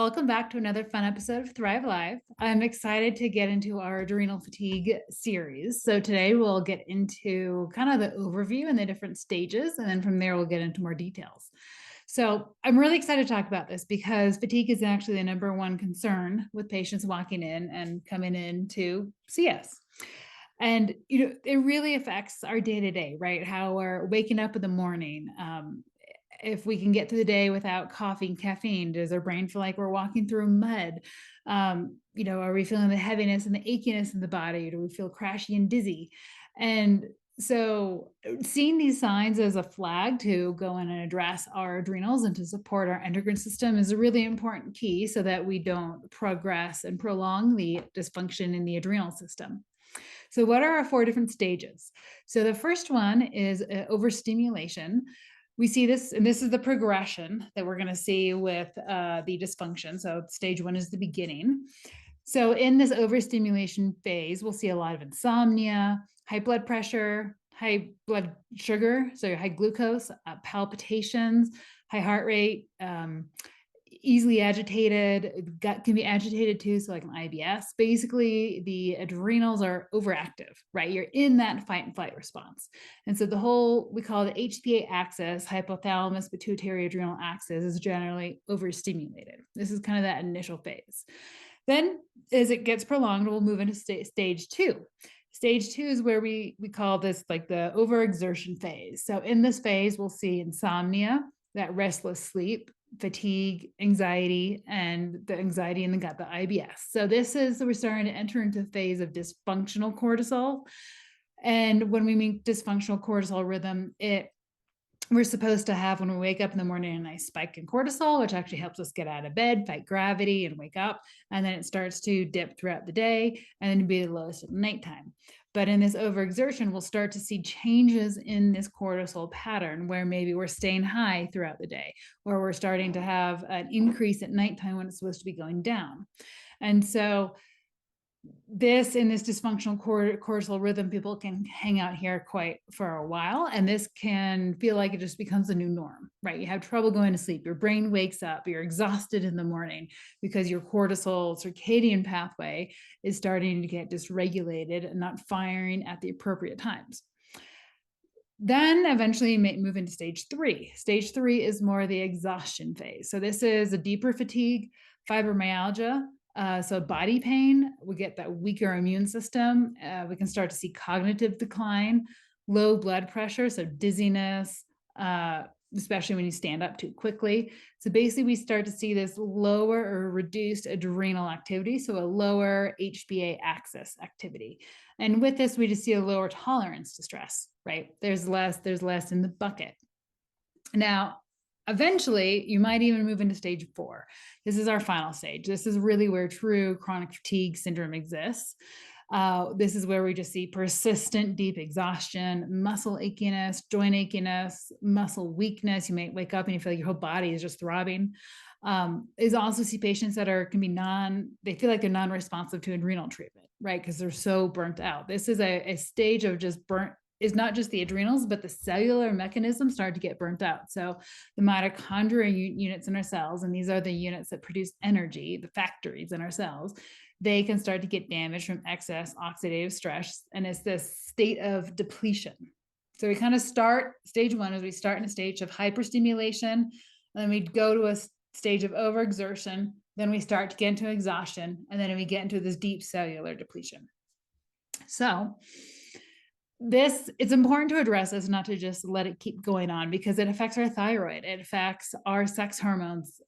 Welcome back to another fun episode of Thrive Live. I'm excited to get into our adrenal fatigue series. So today we'll get into kind of the overview and the different stages, and then from there we'll get into more details. So I'm really excited to talk about this because fatigue is actually the number one concern with patients walking in and coming in to see us. And it really affects our day to day, right? How we're waking up in the morning. If we can get through the day without coffee and caffeine, does our brain feel like we're walking through mud? Are we feeling the heaviness and the achiness in the body? Do we feel crashy and dizzy? And so seeing these signs as a flag to go in and address our adrenals and to support our endocrine system is a really important key so that we don't progress and prolong the dysfunction in the adrenal system. So what are our four different stages? So the first one is overstimulation. We see this, and this is the progression that we're going to see with the dysfunction. So stage one is the beginning. So in this overstimulation phase, we'll see a lot of insomnia, high blood pressure, high blood sugar, so high glucose, palpitations, high heart rate, easily agitated. Gut can be agitated too, so like an IBS. Basically, the adrenals are overactive, right? You're in that fight and flight response. And so we call the HPA axis, hypothalamus pituitary adrenal axis, is generally overstimulated. This is kind of that initial phase. Then as it gets prolonged, we'll move into stage two. Stage two is where we call this like the overexertion phase. So in this phase, we'll see insomnia, that restless sleep, fatigue, anxiety, and the anxiety in the gut, the IBS. So we're starting to enter into a phase of dysfunctional cortisol. And when we mean dysfunctional cortisol rhythm, we're supposed to have, when we wake up in the morning, a nice spike in cortisol, which actually helps us get out of bed, fight gravity, and wake up. And then it starts to dip throughout the day and then be the lowest at nighttime. But in this overexertion, we'll start to see changes in this cortisol pattern where maybe we're staying high throughout the day, or we're starting to have an increase at nighttime when it's supposed to be going down. And so in this dysfunctional cortisol rhythm, people can hang out here quite for a while, and this can feel like it just becomes a new norm, right? You have trouble going to sleep, your brain wakes up, you're exhausted in the morning because your cortisol circadian pathway is starting to get dysregulated and not firing at the appropriate times. Then eventually you may move into stage three. Stage three is more the exhaustion phase. So this is a deeper fatigue, fibromyalgia, so body pain. We get that weaker immune system. We can start to see cognitive decline, low blood pressure, so dizziness, especially when you stand up too quickly. So basically we start to see this lower or reduced adrenal activity, so a lower HPA axis activity. And with this, we just see a lower tolerance to stress, right? There's less in the bucket. Now, eventually, you might even move into stage four. This is our final stage. This is really where true chronic fatigue syndrome exists. This is where we just see persistent deep exhaustion, muscle achiness, joint achiness, muscle weakness. You may wake up and you feel like your whole body is just throbbing. Is also see patients that they feel like they're non-responsive to adrenal treatment, right? Because they're so burnt out. This is a stage of just burnt, is not just the adrenals, but the cellular mechanisms start to get burnt out. So the mitochondria units in our cells, and these are the units that produce energy, the factories in our cells, they can start to get damaged from excess oxidative stress. And it's this state of depletion. So we kind of start, stage one is we start in a stage of hyperstimulation, and then we go to a stage of overexertion, then we start to get into exhaustion, and then we get into this deep cellular depletion. So it's important to address this, not to just let it keep going on, because it affects our thyroid. It affects our sex hormones.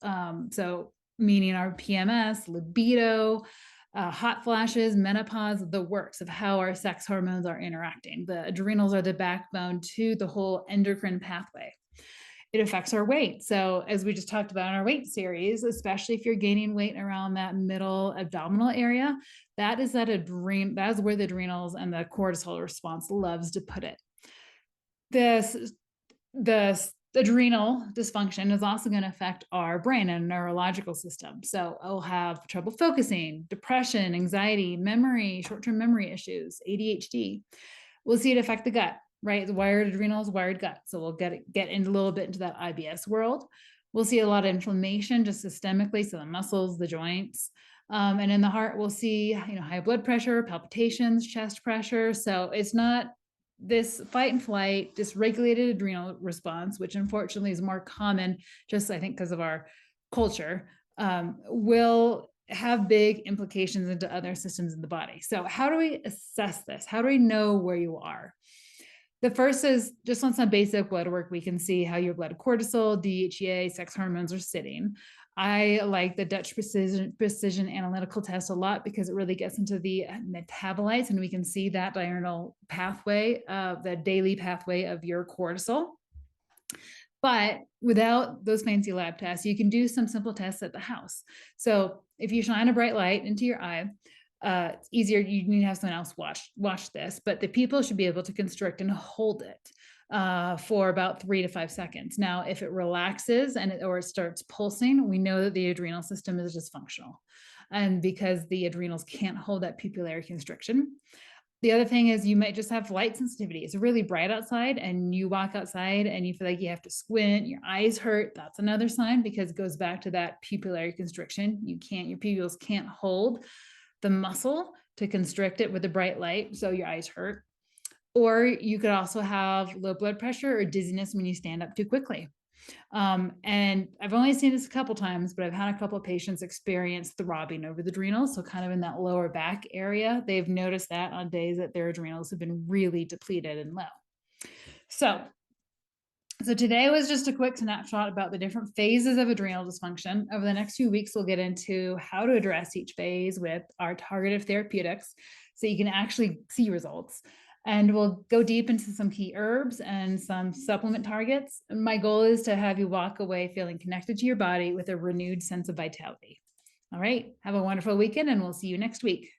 So meaning our PMS, libido, hot flashes, menopause, the works of how our sex hormones are interacting. The adrenals are the backbone to the whole endocrine pathway. It affects our weight. So as we just talked about in our weight series, especially if you're gaining weight around that middle abdominal area, that is where the adrenals and the cortisol response loves to put it. The adrenal dysfunction is also going to affect our brain and neurological system. So I'll have trouble focusing, depression, anxiety, memory, short-term memory issues, ADHD. We'll see it affect the gut, right? The wired adrenals, wired gut. So we'll get in a little bit into that IBS world. We'll see a lot of inflammation just systemically, so the muscles, the joints. And in the heart, we'll see, high blood pressure, palpitations, chest pressure. So it's not this fight and flight, dysregulated adrenal response, which unfortunately is more common, just I think because of our culture, will have big implications into other systems in the body. So, how do we assess this? How do we know where you are? The first is just on some basic blood work, we can see how your blood cortisol, DHEA, sex hormones are sitting. I like the Dutch precision analytical test a lot because it really gets into the metabolites, and we can see that diurnal pathway, the daily pathway of your cortisol. But without those fancy lab tests, you can do some simple tests at the house. So if you shine a bright light into your eye, it's easier. You need to have someone else watch this, but the people should be able to constrict and hold it for about 3 to 5 seconds. Now, if it relaxes or it starts pulsing, we know that the adrenal system is dysfunctional, and because the adrenals can't hold that pupillary constriction. The other thing is you might just have light sensitivity. It's really bright outside and you walk outside and you feel like you have to squint, your eyes hurt. That's another sign because it goes back to that pupillary constriction. Your pupils can't hold the muscle to constrict it with the bright light, so your eyes hurt. Or you could also have low blood pressure or dizziness when you stand up too quickly. And I've only seen this a couple times, but I've had a couple of patients experience throbbing over the adrenals. So kind of in that lower back area, they've noticed that on days that their adrenals have been really depleted and low. So today was just a quick snapshot about the different phases of adrenal dysfunction. Over the next few weeks, we'll get into how to address each phase with our targeted therapeutics so you can actually see results. And we'll go deep into some key herbs and some supplement targets. My goal is to have you walk away feeling connected to your body with a renewed sense of vitality. All right, have a wonderful weekend, and we'll see you next week.